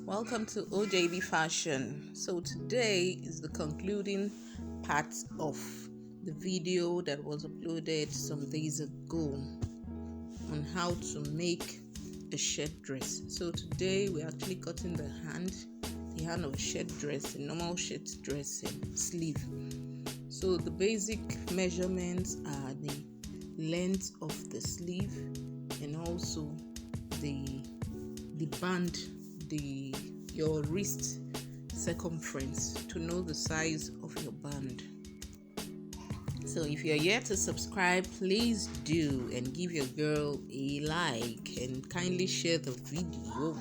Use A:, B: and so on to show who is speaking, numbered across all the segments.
A: Welcome to OJB Fashion. So today is the concluding part of the video that was uploaded some days ago on how to make a shirt dress. So today we're actually cutting the hand of a shirt dress, a normal shirt dressing sleeve. So the basic measurements are the length of the sleeve and also the band, your wrist circumference to know the size of your band. So if you're yet to subscribe, please do, and give your girl a like and kindly share the video.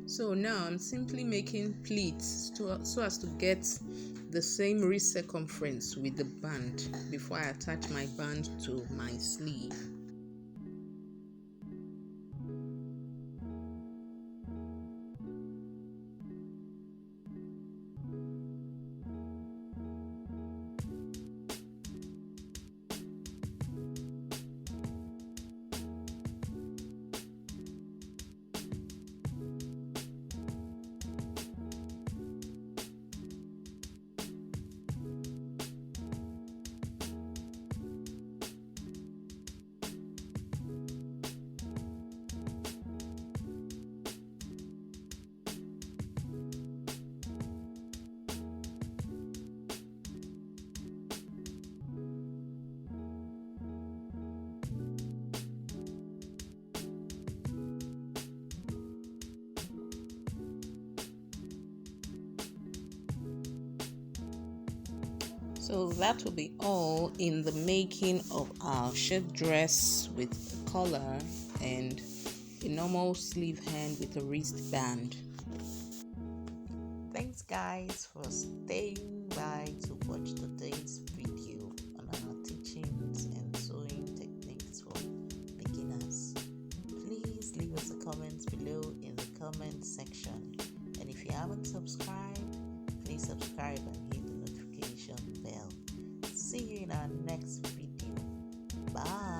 A: So now I'm simply making pleats so as to get the same wrist circumference with the band before I attach my band to my sleeve. So that will be all in the making of our shirt dress with a collar and a normal sleeve hand with a wristband. Thanks guys for staying by to watch today's video on our teachings and sewing techniques for beginners. Please leave us a comment below in the comment section, and if you haven't subscribed, please subscribe and hit the notification bell. See you in our next video. Bye.